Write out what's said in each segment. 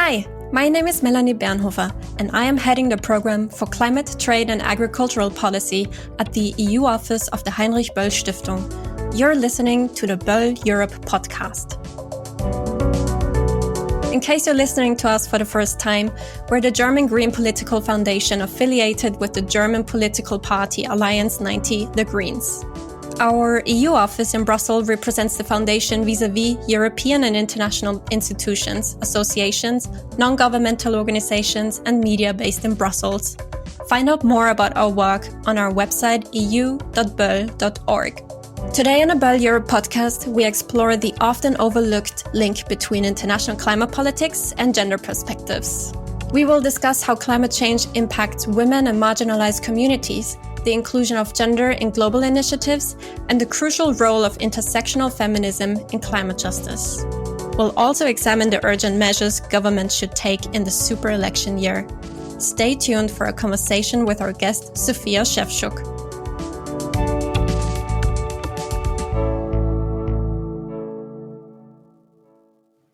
Hi, my name is Melanie Bernhofer, and I am heading the program for Climate, Trade and Agricultural Policy at the EU office of the Heinrich-Böll-Stiftung. You're listening to the Böll Europe podcast. In case you're listening to us for the first time, we're the German Green political foundation affiliated with the German political party Alliance 90, the Greens. Our EU office in Brussels represents the foundation vis-à-vis European and international institutions, associations, non-governmental organizations, and media based in Brussels. Find out more about our work on our website eu.böll.org. Today on the Böll Europe podcast, we explore the often overlooked link between international climate politics and gender perspectives. We will discuss how climate change impacts women and marginalized communities, the inclusion of gender in global initiatives, and the crucial role of intersectional feminism in climate justice. We'll also examine the urgent measures governments should take in the super election year. Stay tuned for a conversation with our guest, Sofia Szewczuk.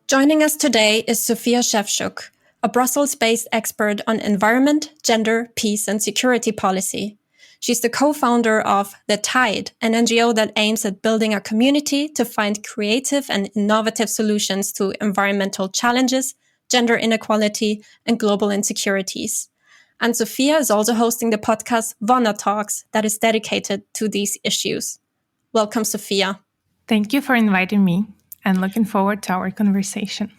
Joining us today is Sofia Szewczuk, a Brussels-based expert on environment, gender, peace, and security policy. She's the co-founder of The Tide, an NGO that aims at building a community to find creative and innovative solutions to environmental challenges, gender inequality, and global insecurities. And Sofia is also hosting the podcast Wonder Talks that is dedicated to these issues. Welcome, Sofia. Thank you for inviting me and looking forward to our conversation.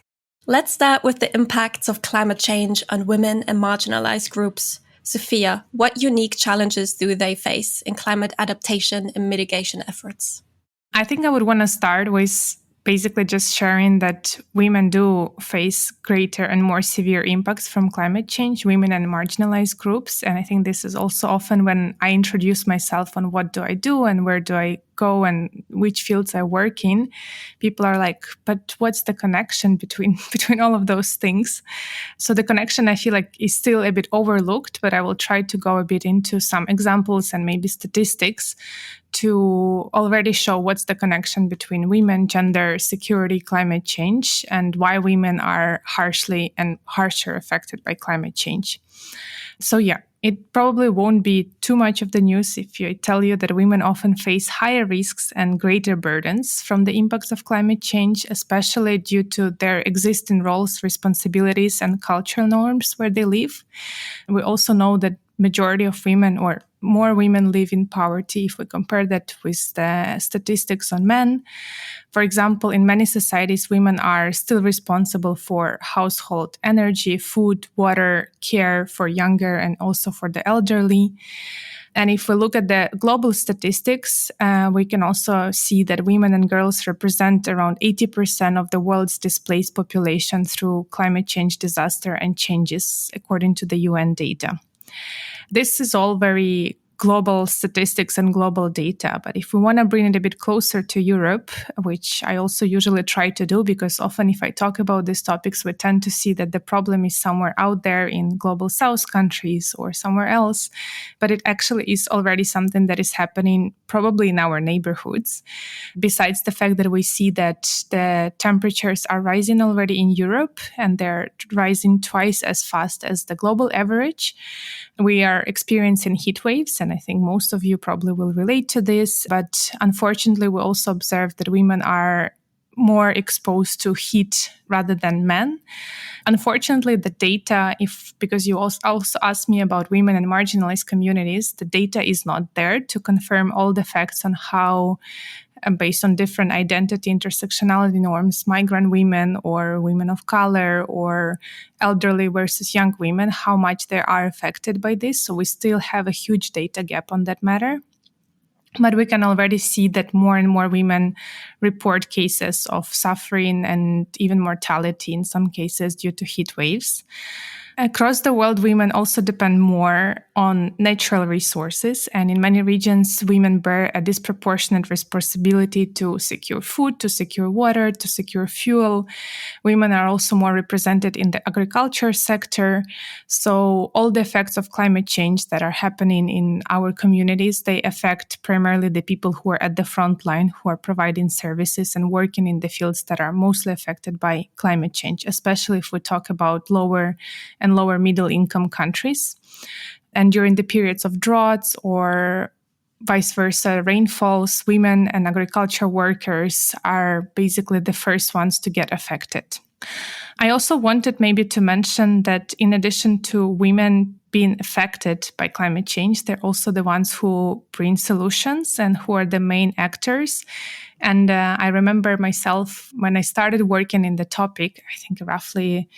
Let's start with the impacts of climate change on women and marginalized groups. Sofia, what unique challenges do they face in climate adaptation and mitigation efforts? I think I would want to start with basically just sharing that women do face greater and more severe impacts from climate change, women and marginalized groups. And I think this is also often when I introduce myself on what do I do and where do I go and which fields I work in, people are like, but what's the connection between all of those things? So the connection, I feel like, is still a bit overlooked, but I will try to go a bit into some examples and maybe statistics to already show what's the connection between women, gender, security, climate change, and why women are harshly and harsher affected by climate change. So yeah, it probably won't be too much of the news if I tell you that women often face higher risks and greater burdens from the impacts of climate change, especially due to their existing roles, responsibilities, and cultural norms where they live. We also know that majority of women or more women live in poverty if we compare that with the statistics on men. For example, in many societies, women are still responsible for household energy, food, water, care for younger and also for the elderly. And if we look at the global statistics, we can also see that women and girls represent around 80% of the world's displaced population through climate change disaster and changes, according to the UN data. This is all very global statistics and global data. But if we want to bring it a bit closer to Europe, which I also usually try to do, because often if I talk about these topics, we tend to see that the problem is somewhere out there in global south countries or somewhere else. But it actually is already something that is happening probably in our neighborhoods. Besides the fact that we see that the temperatures are rising already in Europe and they're rising twice as fast as the global average, we are experiencing heat waves, and I think most of you probably will relate to this. But unfortunately, we also observe that women are more exposed to heat rather than men. Unfortunately, the data, because you also asked me about women and marginalized communities, the data is not there to confirm all the facts on how, based on different identity intersectionality norms, migrant women or women of color or elderly versus young women, how much they are affected by this. So we still have a huge data gap on that matter. But we can already see that more and more women report cases of suffering and even mortality in some cases due to heat waves. Across the world, women also depend more on natural resources, and in many regions, women bear a disproportionate responsibility to secure food, to secure water, to secure fuel. Women are also more represented in the agriculture sector. So all the effects of climate change that are happening in our communities, they affect primarily the people who are at the front line, who are providing services and working in the fields that are mostly affected by climate change, especially if we talk about lower and lower middle income countries. And during the periods of droughts or vice versa, rainfalls, women and agriculture workers are basically the first ones to get affected. I also wanted maybe to mention that in addition to women being affected by climate change, they're also the ones who bring solutions and who are the main actors. And I remember myself when I started working in the topic, I think roughly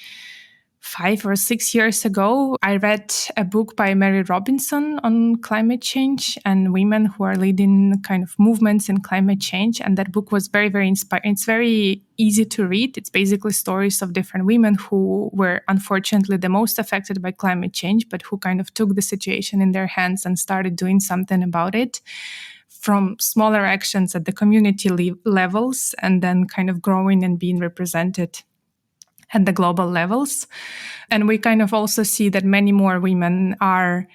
5 or 6 years ago, I read a book by Mary Robinson on climate change and women who are leading kind of movements in climate change. And that book was very, very inspiring. It's very easy to read. It's basically stories of different women who were unfortunately the most affected by climate change, but who kind of took the situation in their hands and started doing something about it, from smaller actions at the community levels and then kind of growing and being represented at the global levels. And we kind of also see that many more women are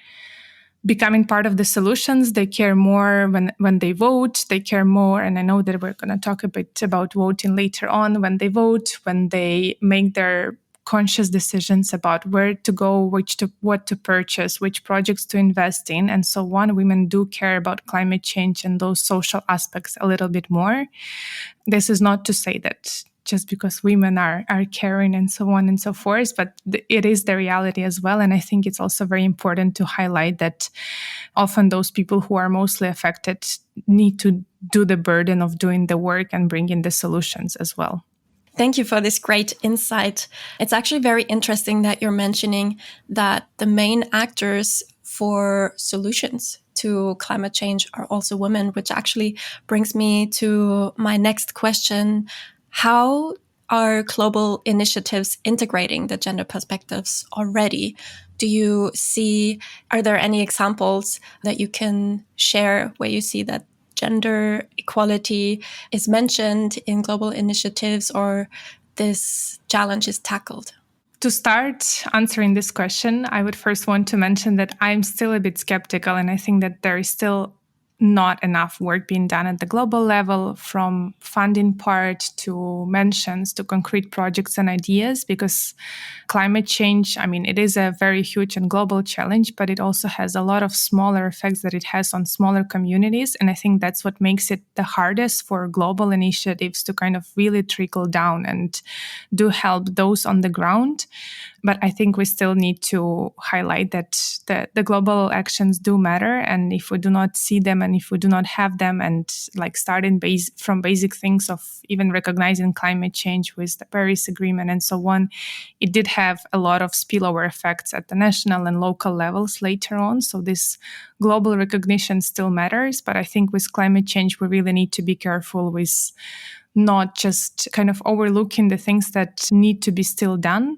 becoming part of the solutions. They care more when they vote. They care more, and I know that we're going to talk a bit about voting later on, when they vote, when they make their conscious decisions about where to go, what to purchase, which projects to invest in, and so on. Women do care about climate change and those social aspects a little bit more. This is not to say that just because women are caring and so on and so forth, but it is the reality as well. And I think it's also very important to highlight that often those people who are mostly affected need to do the burden of doing the work and bringing the solutions as well. Thank you for this great insight. It's actually very interesting that you're mentioning that the main actors for solutions to climate change are also women, which actually brings me to my next question. How are global initiatives integrating the gender perspectives already? Are there any examples that you can share where you see that gender equality is mentioned in global initiatives or this challenge is tackled? To start answering this question, I would first want to mention that I'm still a bit skeptical, and I think that there is still not enough work being done at the global level, from funding part to mentions to concrete projects and ideas, because climate change, I mean, it is a very huge and global challenge, but it also has a lot of smaller effects that it has on smaller communities. And I think that's what makes it the hardest for global initiatives to kind of really trickle down and do help those on the ground. But I think we still need to highlight that the global actions do matter. And if we do not see them and if we do not have them, and like starting from basic things of even recognizing climate change with the Paris Agreement and so on, it did have a lot of spillover effects at the national and local levels later on. So this global recognition still matters. But I think with climate change, we really need to be careful with not just kind of overlooking the things that need to be still done.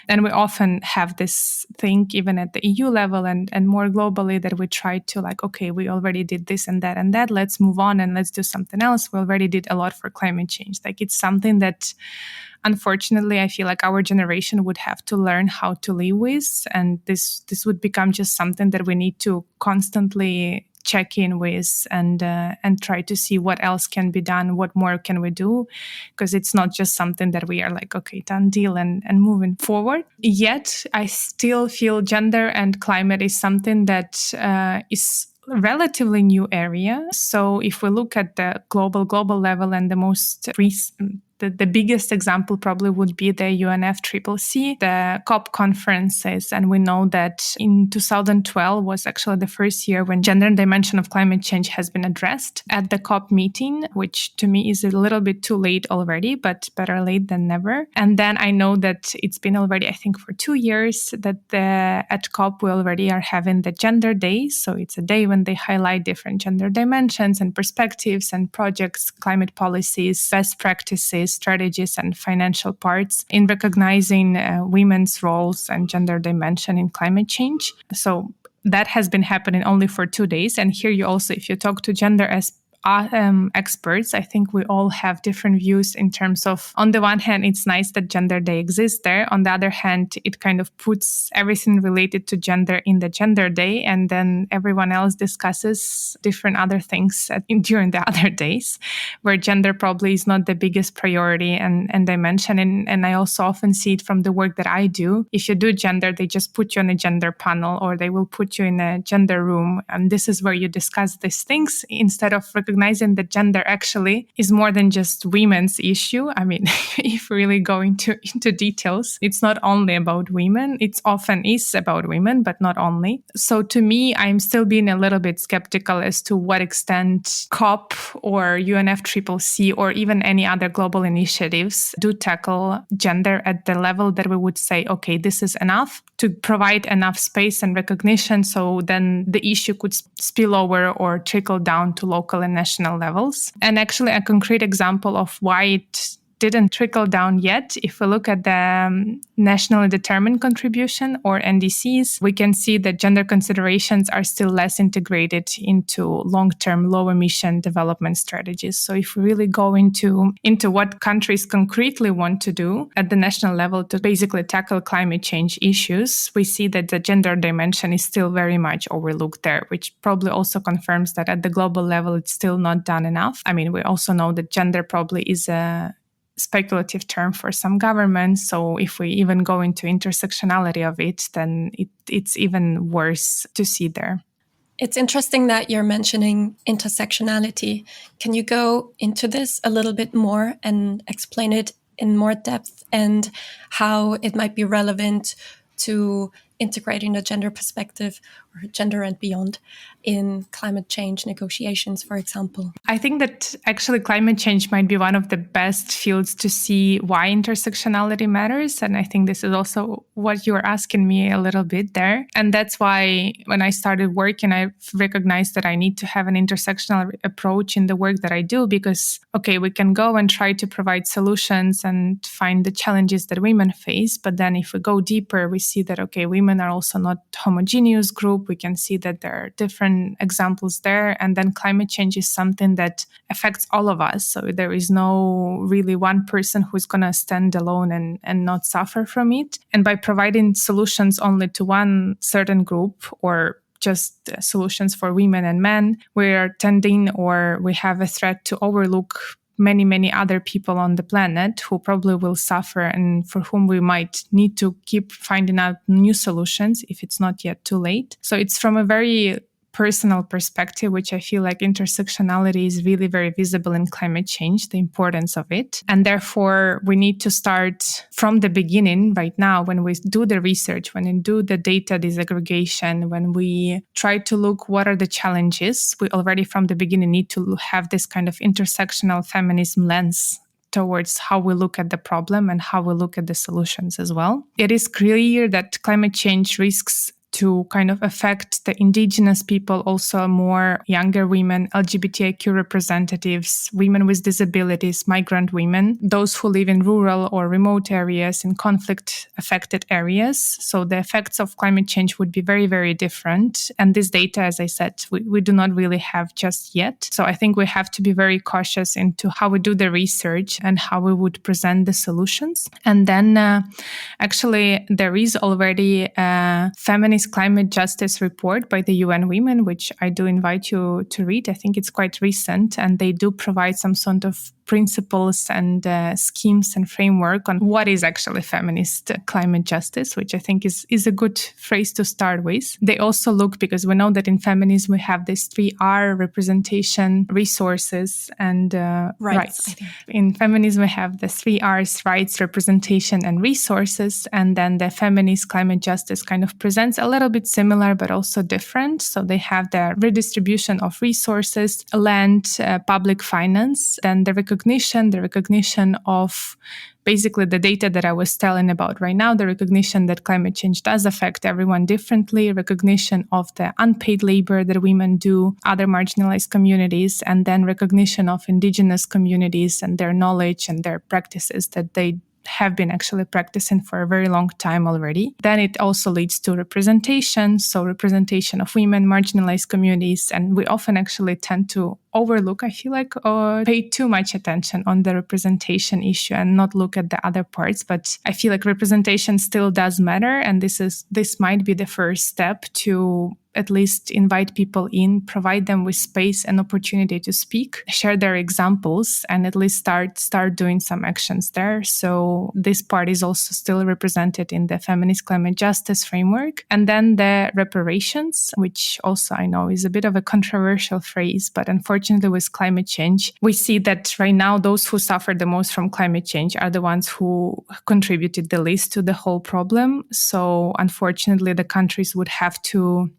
And we often have this thing, even at the EU level and more globally, that we try to like, okay, we already did this and that, let's move on and let's do something else. We already did a lot for climate change. Like, it's something that, unfortunately, I feel like our generation would have to learn how to live with. And this would become just something that we need to constantly check in with and try to see what else can be done, what more can we do, because it's not just something that we are like, okay, done deal and moving forward. Yet I still feel gender and climate is something that is relatively new area. So if we look at the global level, and the most recent, the biggest example probably would be the UNFCCC, the COP conferences. And we know that in 2012 was actually the first year when gender dimension of climate change has been addressed at the COP meeting, which to me is a little bit too late already, but better late than never. And then I know that it's been already, I think, for 2 years that at COP we already are having the Gender Day. So it's a day when they highlight different gender dimensions and perspectives and projects, climate policies, best practices, policies, strategies, and financial parts in recognizing women's roles and gender dimension in climate change. So that has been happening only for 2 days. And here you also, if you talk to gender as experts, I think we all have different views in terms of, on the one hand, it's nice that Gender Day exists there. On the other hand, it kind of puts everything related to gender in the Gender Day, and then everyone else discusses different other things during the other days, where gender probably is not the biggest priority and dimension. And I also often see it from the work that I do. If you do gender, they just put you on a gender panel, or they will put you in a gender room, and this is where you discuss these things, instead of recognizing that gender actually is more than just women's issue. I mean, if we really go into details, it's not only about women. It often is about women, but not only. So to me, I'm still being a little bit skeptical as to what extent COP or UNFCCC or even any other global initiatives do tackle gender at the level that we would say, okay, this is enough to provide enough space and recognition, so then the issue could spill over or trickle down to local and national levels. And actually, a concrete example of why it didn't trickle down yet, if we look at the nationally determined contribution, or NDCs, we can see that gender considerations are still less integrated into long-term low-emission development strategies. So if we really go into what countries concretely want to do at the national level to basically tackle climate change issues, we see that the gender dimension is still very much overlooked there, which probably also confirms that at the global level, it's still not done enough. I mean, we also know that gender probably is a speculative term for some governments. So if we even go into intersectionality of it, then it's even worse to see there. It's interesting that you're mentioning intersectionality. Can you go into this a little bit more and explain it in more depth, and how it might be relevant to integrating a gender perspective, or gender and beyond, in climate change negotiations, for example? I think that actually climate change might be one of the best fields to see why intersectionality matters. And I think this is also what you were asking me a little bit there. And that's why when I started working, I recognized that I need to have an intersectional approach in the work that I do, because, okay, we can go and try to provide solutions and find the challenges that women face. But then if we go deeper, we see that, okay, women are also not homogeneous group. We can see that there are different examples there. And then climate change is something that affects all of us. So there is no really one person who's going to stand alone and not suffer from it. And by providing solutions only to one certain group, or just solutions for women and men, we are tending, or we have a threat to overlook many, many other people on the planet who probably will suffer, and for whom we might need to keep finding out new solutions if it's not yet too late. So it's from a very personal perspective, which I feel like intersectionality is really very visible in climate change, the importance of it. And therefore, we need to start from the beginning right now, when we do the research, when we do the data disaggregation, when we try to look what are the challenges, we already from the beginning need to have this kind of intersectional feminism lens towards how we look at the problem and how we look at the solutions as well. It is clear that climate change risks to kind of affect the indigenous people, also more younger women, LGBTIQ representatives, women with disabilities, migrant women, those who live in rural or remote areas, in conflict-affected areas. So the effects of climate change would be very, very different. And this data, as I said, we do not really have just yet. So I think we have to be very cautious into how we do the research and how we would present the solutions. And then actually there is already a feminist climate justice report by the UN Women, which I do invite you to read. I think it's quite recent, and they do provide some sort of principles and schemes and framework on what is actually feminist climate justice, which I think is a good phrase to start with. They also look, because we know that in feminism we have this 3R: representation, resources, and rights. I think. In feminism we have the 3Rs: rights, representation, and resources. And then the feminist climate justice kind of presents a little bit similar but also different. So they have the redistribution of resources, land, public finance, then the recognition recognition of basically the data that I was telling about right now, the recognition that climate change does affect everyone differently, recognition of the unpaid labor that women do, other marginalized communities, and then recognition of indigenous communities and their knowledge and their practices that they have been actually practicing for a very long time already. Then it also leads to representation, so representation of women, marginalized communities, and we often actually tend to overlook, I feel like, or pay too much attention on the representation issue and not look at the other parts. But I feel like representation still does matter, and this might be the first step to at least invite people in, provide them with space and opportunity to speak, share their examples, and at least start doing some actions there. So this part is also still represented in the feminist climate justice framework. And then the reparations, which also I know is a bit of a controversial phrase, but unfortunately with climate change, we see that right now those who suffer the most from climate change are the ones who contributed the least to the whole problem. So unfortunately, the countries would have to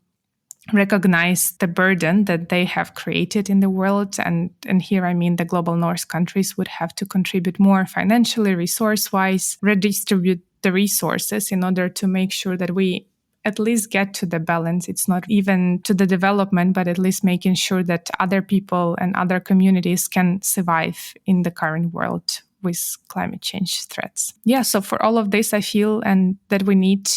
recognize the burden that they have created in the world. And here I mean the global north countries would have to contribute more financially, resource-wise, redistribute the resources in order to make sure that we at least get to the balance. It's not even to the development, but at least making sure that other people and other communities can survive in the current world with climate change threats. Yeah, so for all of this, I feel and that we need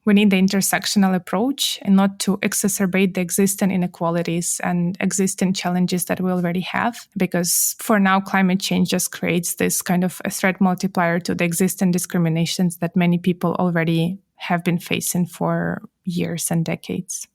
the intersectional approach and not to exacerbate the existing inequalities and existing challenges that we already have. Because for now, climate change just creates this kind of a threat multiplier to the existing discriminations that many people already have been facing for years and decades.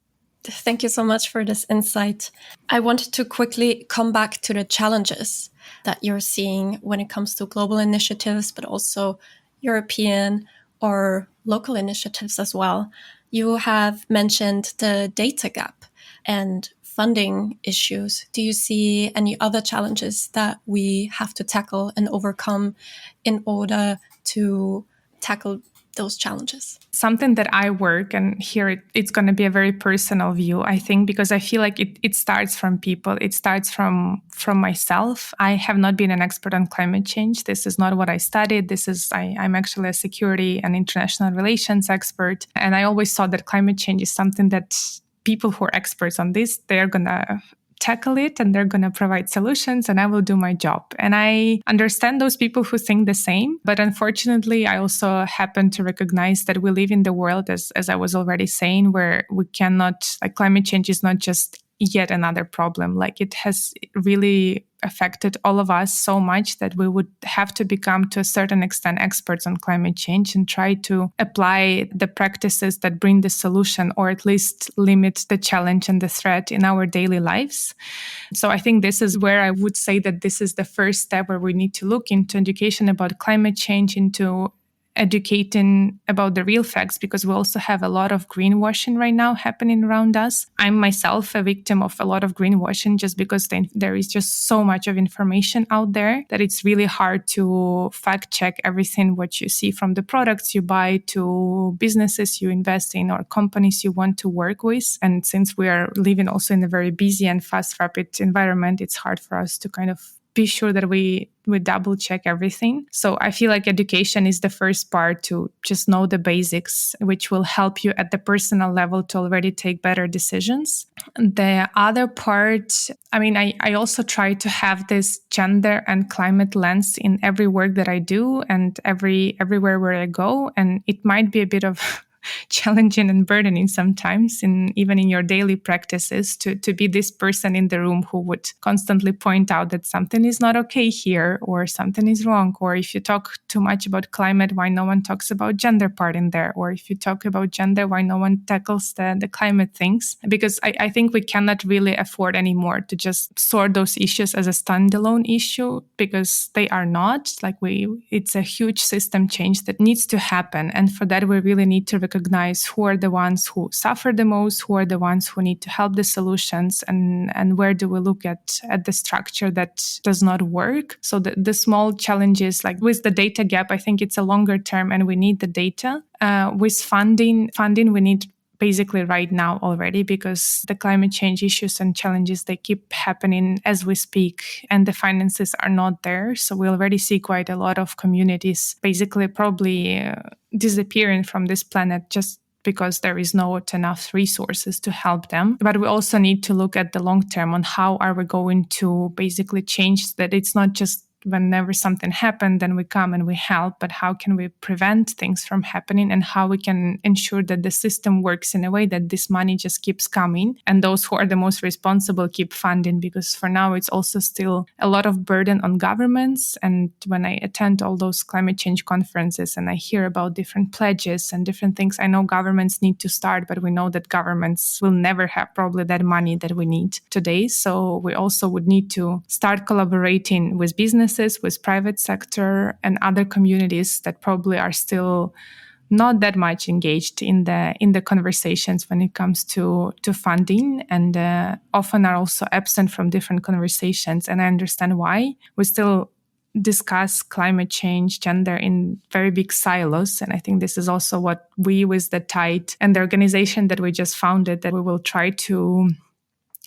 Thank you so much for this insight. I wanted to quickly come back to the challenges that you're seeing when it comes to global initiatives, but also European or local initiatives as well. You have mentioned the data gap and funding issues. Do you see any other challenges that we have to tackle and overcome in order to tackle those challenges? Something that I work, and here it's going to be a very personal view, I think, because I feel like it starts from people. It starts from myself. I have not been an expert on climate change. This is not what I studied. I'm actually a security and international relations expert. And I always thought that climate change is something that people who are experts on this, they're going to tackle it and they're going to provide solutions and I will do my job. And I understand those people who think the same. But unfortunately, I also happen to recognize that we live in the world, as I was already saying, where we cannot, like climate change is not just yet another problem. Like it has really affected all of us so much that we would have to become, to a certain extent, experts on climate change and try to apply the practices that bring the solution, or at least limit the challenge and the threat in our daily lives. So I think this is where I would say that this is the first step where we need to look into education about climate change, into educating about the real facts, because we also have a lot of greenwashing right now happening around us. I'm myself a victim of a lot of greenwashing just because there is just so much of information out there that it's really hard to fact check everything what you see, from the products you buy to businesses you invest in or companies you want to work with. And since we are living also in a very busy and fast, rapid environment, it's hard for us to kind of be sure that we double check everything. So I feel like education is the first part, to just know the basics, which will help you at the personal level to already take better decisions. The other part, I mean, I also try to have this gender and climate lens in every work that I do and everywhere where I go. And it might be a bit of challenging and burdening sometimes, even in your daily practices, to be this person in the room who would constantly point out that something is not okay here, or something is wrong, or if you talk too much about climate, why no one talks about gender part in there, or if you talk about gender, why no one tackles the climate things. Because I think we cannot really afford anymore to just sort those issues as a standalone issue, because they are not. Like it's a huge system change that needs to happen, and for that we really need to recognize who are the ones who suffer the most, who are the ones who need to help the solutions, and where do we look at the structure that does not work. So the small challenges, like with the data gap, I think it's a longer term and we need the data. With funding, we need basically right now already, because the climate change issues and challenges, they keep happening as we speak, and the finances are not there. So we already see quite a lot of communities basically probably disappearing from this planet just because there is not enough resources to help them. But we also need to look at the long term on how are we going to basically change that. It's not just whenever something happened, then we come and we help, but how can we prevent things from happening, and how we can ensure that the system works in a way that this money just keeps coming and those who are the most responsible keep funding, because for now it's also still a lot of burden on governments. And when I attend all those climate change conferences and I hear about different pledges and different things, I know governments need to start, but we know that governments will never have probably that money that we need today. So we also would need to start collaborating with businesses, with private sector and other communities that probably are still not that much engaged in the conversations when it comes to funding, and often are also absent from different conversations. And I understand why. We still discuss climate change, gender in very big silos. And I think this is also what we, with the Tide and the organization that we just founded, that we will try to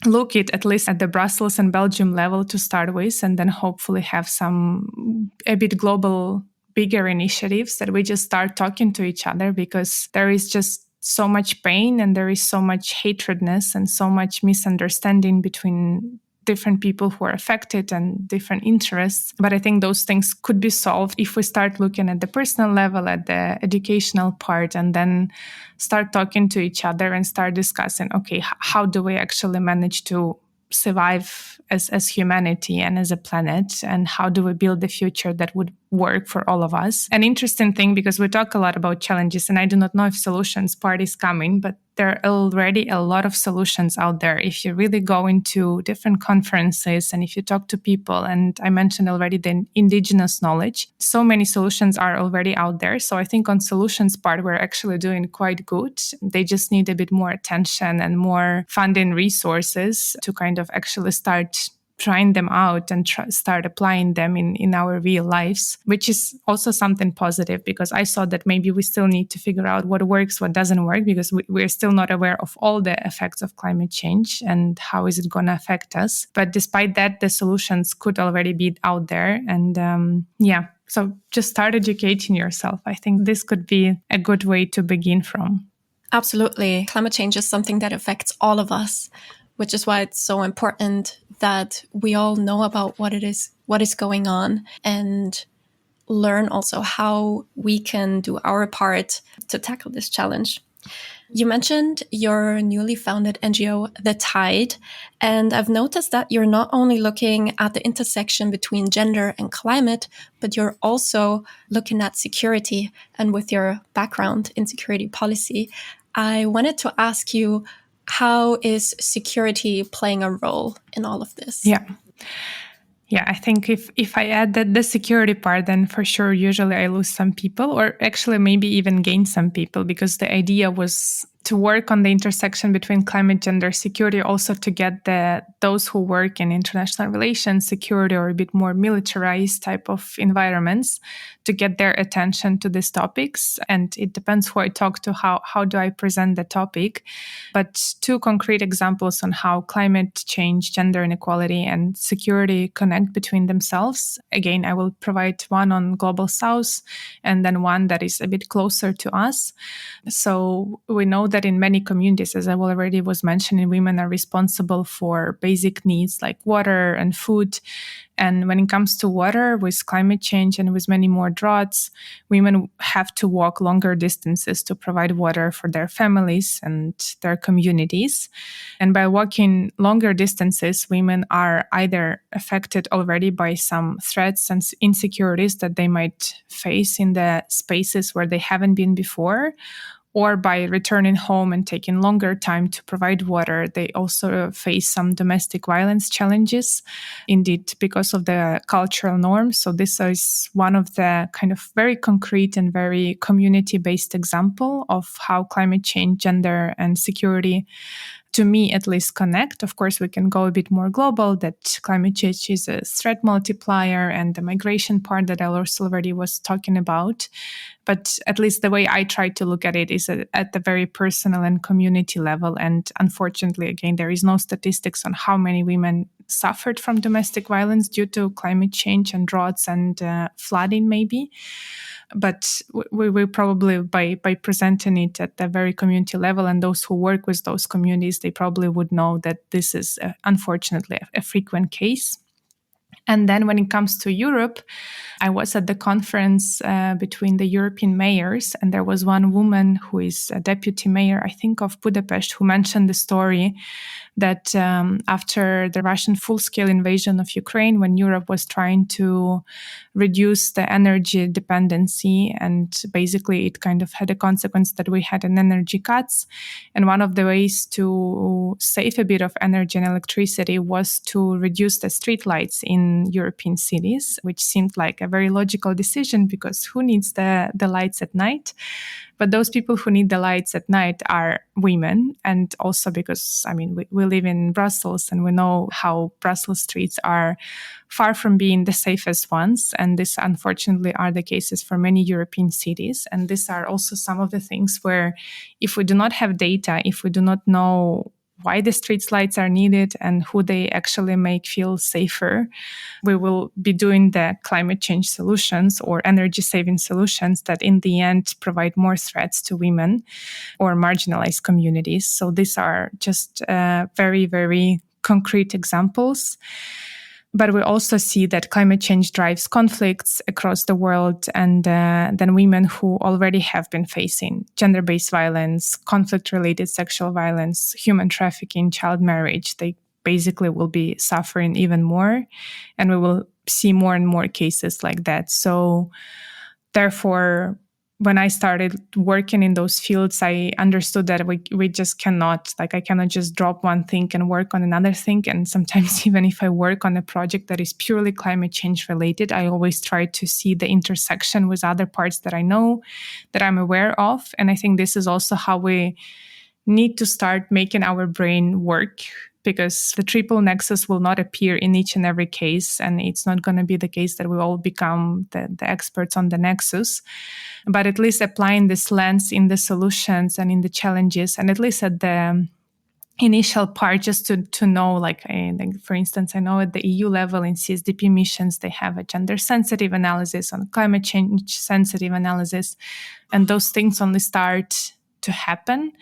look at least at the Brussels and Belgium level to start with, and then hopefully have some a bit global, bigger initiatives that we just start talking to each other, because there is just so much pain and there is so much hatredness and so much misunderstanding between different people who are affected and different interests. But I think those things could be solved if we start looking at the personal level, at the educational part, and then start talking to each other and start discussing, okay, how do we actually manage to survive as humanity and as a planet, and how do we build the future that would work for all of us? An interesting thing, because we talk a lot about challenges, and I do not know if solutions part is coming, but there are already a lot of solutions out there. If you really go into different conferences and if you talk to people, and I mentioned already the indigenous knowledge, so many solutions are already out there. So I think on solutions part, we're actually doing quite good. They just need a bit more attention and more funding resources to kind of actually start trying them out and start applying them in our real lives, which is also something positive, because I saw that maybe we still need to figure out what works, what doesn't work, because we're still not aware of all the effects of climate change and how is it going to affect us. But despite that, the solutions could already be out there. And so just start educating yourself. I think this could be a good way to begin from. Absolutely. Climate change is something that affects all of us, which is why it's so important that we all know about what is going on, and learn also how we can do our part to tackle this challenge. You mentioned your newly founded NGO, The Tide, and I've noticed that you're not only looking at the intersection between gender and climate, but you're also looking at security. And with your background in security policy, I wanted to ask you, how is security playing a role in all of this? Yeah, I think if I add that the security part, then for sure, usually I lose some people, or actually maybe even gain some people, because the idea was to work on the intersection between climate, gender, security, also to get those who work in international relations, security, or a bit more militarized type of environments, to get their attention to these topics. And it depends who I talk to, how do I present the topic. But two concrete examples on how climate change, gender inequality, and security connect between themselves. Again, I will provide one on Global South, and then one that is a bit closer to us. So we know that in many communities, as I already was mentioning, women are responsible for basic needs like water and food. And when it comes to water, with climate change and with many more droughts, women have to walk longer distances to provide water for their families and their communities. And by walking longer distances, women are either affected already by some threats and insecurities that they might face in the spaces where they haven't been before, or by returning home and taking longer time to provide water, they also face some domestic violence challenges, indeed, because of the cultural norms. So this is one of the kind of very concrete and very community-based example of how climate change, gender, and security, to me at least, connect. Of course, we can go a bit more global, that climate change is a threat multiplier, and the migration part that I also already was talking about. But at least the way I try to look at it is at the very personal and community level. And unfortunately, again, there is no statistics on how many women suffered from domestic violence due to climate change and droughts and flooding, maybe. But we will probably, by presenting it at the very community level, and those who work with those communities, they probably would know that this is unfortunately a frequent case. And then when it comes to Europe, I was at the conference between the European mayors, and there was one woman who is a deputy mayor, I think, of Budapest, who mentioned the story that after the Russian full-scale invasion of Ukraine, when Europe was trying to reduce the energy dependency, and basically it kind of had a consequence that we had an energy cuts. And one of the ways to save a bit of energy and electricity was to reduce the street lights in European cities, which seemed like a very logical decision because who needs the lights at night? But those people who need the lights at night are women. And also because, I mean, we live in Brussels and we know how Brussels streets are far from being the safest ones. And these, unfortunately, are the cases for many European cities. And these are also some of the things where if we do not have data, if we do not know why the street lights are needed and who they actually make feel safer, we will be doing the climate change solutions or energy saving solutions that in the end provide more threats to women or marginalized communities. So these are just very, very concrete examples. But we also see that climate change drives conflicts across the world, and then women who already have been facing gender-based violence, conflict-related sexual violence, human trafficking, child marriage, they basically will be suffering even more, and we will see more and more cases like that. So therefore, when I started working in those fields, I understood that we just cannot, like I cannot just drop one thing and work on another thing. And sometimes even if I work on a project that is purely climate change related, I always try to see the intersection with other parts that I know, that I'm aware of. And I think this is also how we need to start making our brain work, because the triple nexus will not appear in each and every case. And it's not going to be the case that we all become the experts on the nexus. But at least applying this lens in the solutions and in the challenges, and at least at the initial part, just to know, like for instance, I know at the EU level in CSDP missions, they have a gender sensitive analysis, on climate change sensitive analysis, and those things only start to happen,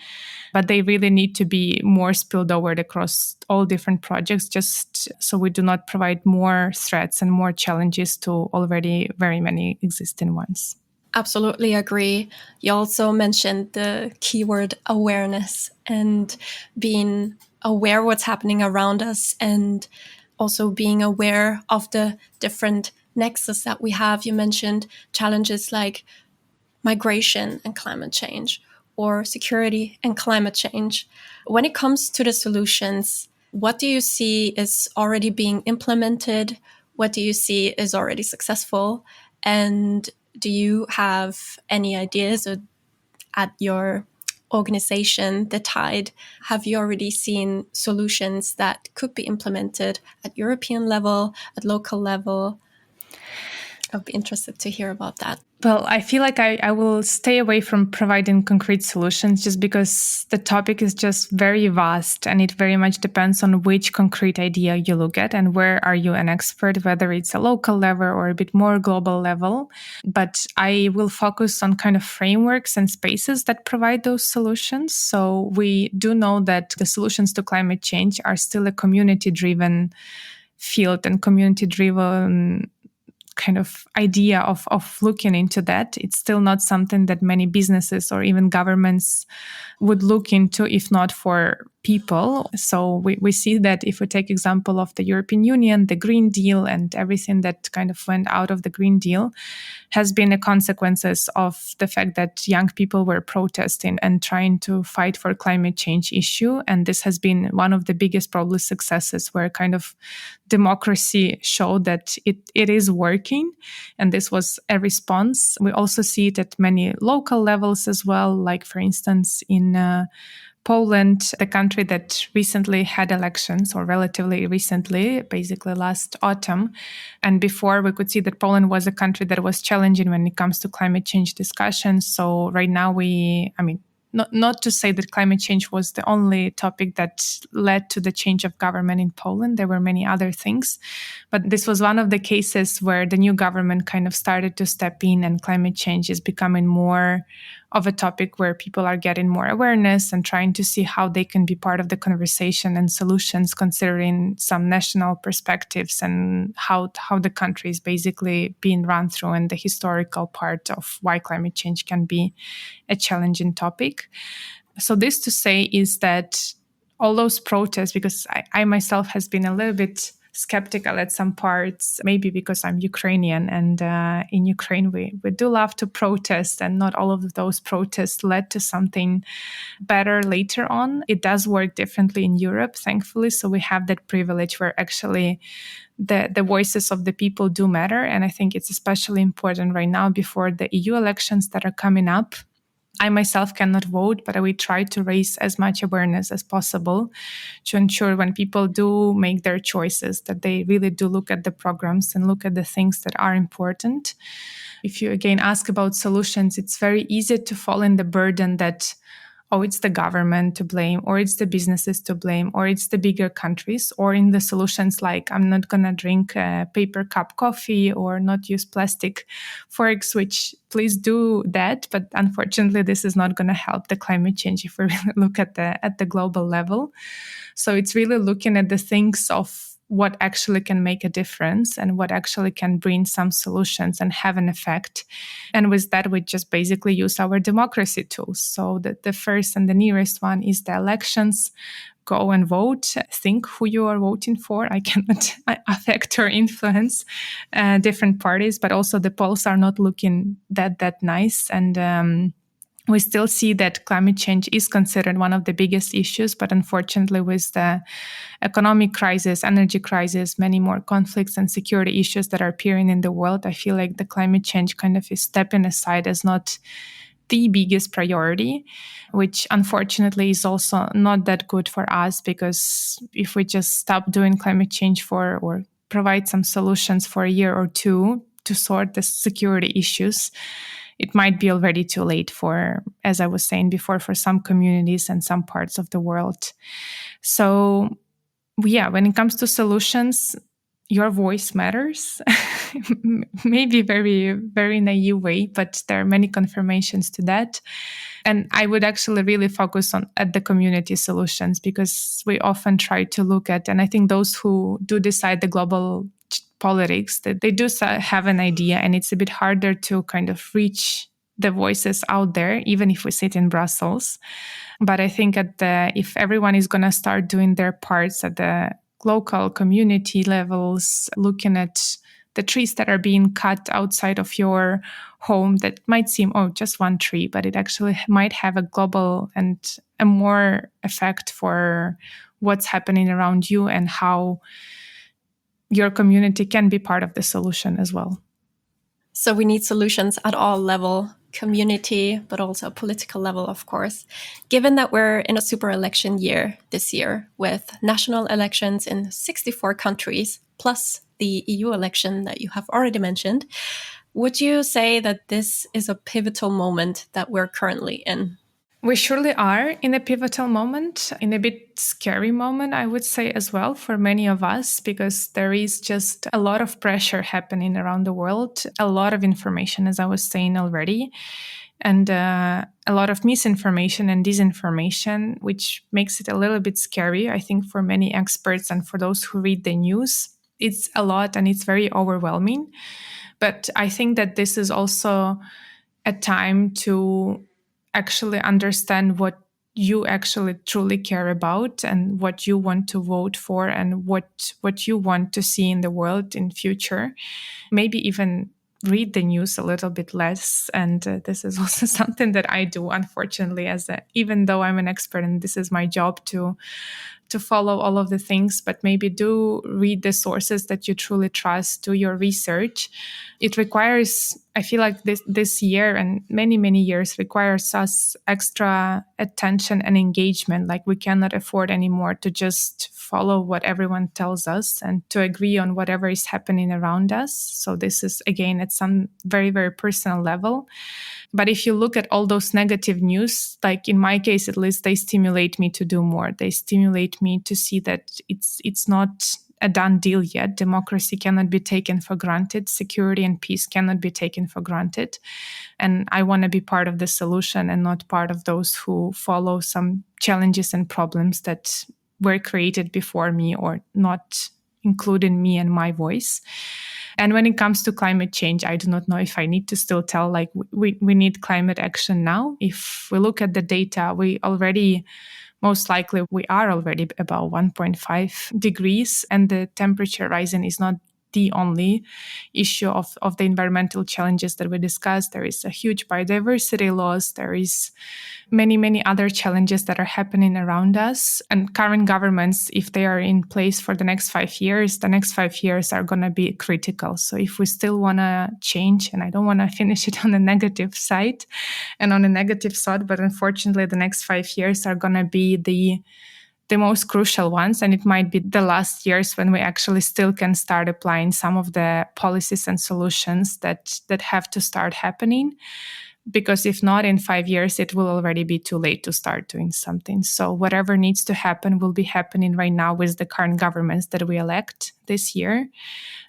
but they really need to be more spilled over across all different projects, just so we do not provide more threats and more challenges to already very many existing ones. Absolutely agree. You also mentioned the keyword awareness and being aware what's happening around us, and also being aware of the different nexus that we have. You mentioned challenges like migration and climate change, or security and climate change. When it comes to the solutions, what do you see is already being implemented? What do you see is already successful? And do you have any ideas, or at your organization, The Tide, have you already seen solutions that could be implemented at European level, at local level? I'd be interested to hear about that. Well, I feel like I will stay away from providing concrete solutions just because the topic is just very vast, and it very much depends on which concrete idea you look at and where are you an expert, whether it's a local level or a bit more global level. But I will focus on kind of frameworks and spaces that provide those solutions. So we do know that the solutions to climate change are still a community-driven field and community-driven kind of idea of looking into that. It's still not something that many businesses or even governments would look into if not for people. So we see that if we take example of the European Union, the Green Deal and everything that kind of went out of the Green Deal has been the consequences of the fact that young people were protesting and trying to fight for climate change issue. And this has been one of the biggest probably successes, where kind of democracy showed that it is working. And this was a response. We also see it at many local levels as well, like for instance in Poland, the country that recently had elections, or relatively recently, basically last autumn. And before, we could see that Poland was a country that was challenging when it comes to climate change discussions. So right now not to say that climate change was the only topic that led to the change of government in Poland. There were many other things. But this was one of the cases where the new government kind of started to step in, and climate change is becoming more of a topic where people are getting more awareness and trying to see how they can be part of the conversation and solutions, considering some national perspectives and how the country is basically being run through, and the historical part of why climate change can be a challenging topic. So this to say is that all those protests, because I myself has been a little bit skeptical at some parts, maybe because I'm Ukrainian, and in Ukraine we do love to protest, and not all of those protests led to something better later on. It does work differently in Europe, thankfully, so we have that privilege where actually the voices of the people do matter. And I think it's especially important right now before the EU elections that are coming up. I myself cannot vote, but I will try to raise as much awareness as possible to ensure when people do make their choices that they really do look at the programs and look at the things that are important. If you again ask about solutions, it's very easy to fall in the burden that, oh, it's the government to blame, or it's the businesses to blame, or it's the bigger countries, or in the solutions like I'm not going to drink a paper cup coffee or not use plastic forks, which please do that. But unfortunately, this is not going to help the climate change if we really look at the global level. So it's really looking at the things of what actually can make a difference and what actually can bring some solutions and have an effect. And with that, we just basically use our democracy tools. So the first and the nearest one is the elections. Go and vote. Think who you are voting for. I cannot affect or influence different parties, but also the polls are not looking that nice. And we still see that climate change is considered one of the biggest issues, but unfortunately with the economic crisis, energy crisis, many more conflicts and security issues that are appearing in the world, I feel like the climate change kind of is stepping aside as not the biggest priority, which unfortunately is also not that good for us, because if we just stop doing climate change or provide some solutions for a year or two to sort the security issues, it might be already too late for, as I was saying before, for some communities and some parts of the world. So, yeah, when it comes to solutions, your voice matters. Maybe very, very naive way, but there are many confirmations to that. And I would actually really focus at the community solutions, because we often try to look at, and I think those who do decide the global politics, that they do have an idea, and it's a bit harder to kind of reach the voices out there, even if we sit in Brussels. But I think if everyone is going to start doing their parts at the local community levels, looking at the trees that are being cut outside of your home, that might seem, oh, just one tree, but it actually might have a global and a more effect for what's happening around you and how your community can be part of the solution as well. So we need solutions at all level, community, but also political level, of course. Given that we're in a super election year this year, with national elections in 64 countries, plus the EU election that you have already mentioned, would you say that this is a pivotal moment that we're currently in? We surely are in a pivotal moment, in a bit scary moment, I would say as well, for many of us, because there is just a lot of pressure happening around the world, a lot of information, as I was saying already, and a lot of misinformation and disinformation, which makes it a little bit scary, I think, for many experts and for those who read the news. It's a lot and it's very overwhelming. But I think that this is also a time to actually understand what you actually truly care about and what you want to vote for and what you want to see in the world in future. Maybe even read the news a little bit less. And this is also something that I do, unfortunately, even though I'm an expert and this is my job to to follow all of the things, but maybe do read the sources that you truly trust, do your research. It requires, I feel like this year and many, many years requires us extra attention and engagement. Like we cannot afford anymore to just follow what everyone tells us and to agree on whatever is happening around us. So this is, again, at some very, very personal level. But if you look at all those negative news, like in my case, at least, they stimulate me to do more. They stimulate me to see that it's not a done deal yet. Democracy cannot be taken for granted. Security and peace cannot be taken for granted. And I want to be part of the solution and not part of those who follow some challenges and problems that were created before me or not including me and my voice. And when it comes to climate change, I do not know if I need to still tell, like, we need climate action now. If we look at the data, most likely we are already about 1.5 degrees, and the temperature rising is not the only issue of the environmental challenges that we discussed. There is a huge biodiversity loss. There is many, many other challenges that are happening around us. And current governments, if they are in place for the next 5 years, the next 5 years are going to be critical. So if we still want to change, and I don't want to finish it on the negative side and on a negative side, but unfortunately the next 5 years are going to be the most crucial ones. And it might be the last years when we actually still can start applying some of the policies and solutions that have to start happening. Because if not, in 5 years, it will already be too late to start doing something. So whatever needs to happen will be happening right now with the current governments that we elect this year,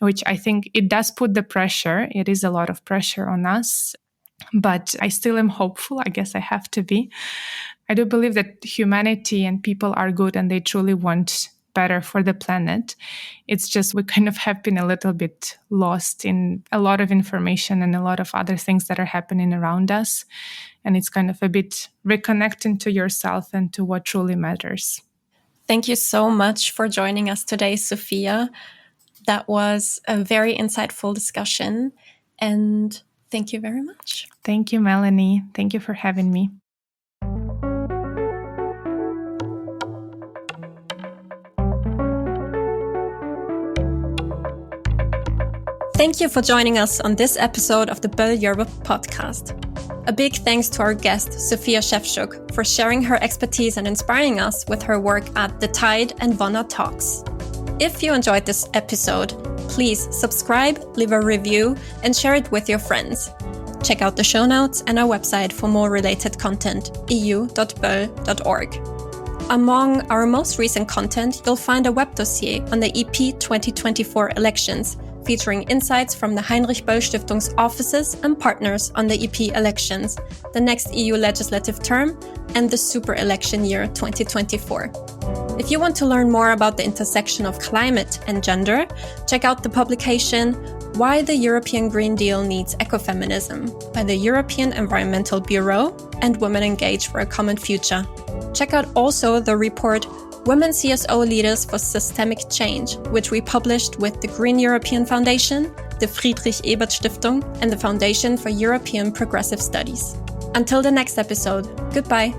which I think it does put the pressure. It is a lot of pressure on us. But I still am hopeful. I guess I have to be. I do believe that humanity and people are good and they truly want better for the planet. It's just we kind of have been a little bit lost in a lot of information and a lot of other things that are happening around us. And it's kind of a bit reconnecting to yourself and to what truly matters. Thank you so much for joining us today, Sophia. That was a very insightful discussion. And thank you very much. Thank you, Melanie. Thank you for having me. Thank you for joining us on this episode of the Böll Europe podcast. A big thanks to our guest, Sophia Szewczuk, for sharing her expertise and inspiring us with her work at The Tide and Vonna Talks. If you enjoyed this episode, please subscribe, leave a review, and share it with your friends. Check out the show notes and our website for more related content, eu.böll.org. Among our most recent content, you'll find a web dossier on the EP 2024 elections, featuring insights from the Heinrich-Böll-Stiftung's offices and partners on the EP elections, the next EU legislative term, and the super election year 2024. If you want to learn more about the intersection of climate and gender, check out the publication Why the European Green Deal Needs Ecofeminism by the European Environmental Bureau and Women Engage for a Common Future. Check out also the report Women CSO Leaders for Systemic Change, which we published with the Green European Foundation, the Heinrich-Böll-Stiftung, and the Foundation for European Progressive Studies. Until the next episode, goodbye.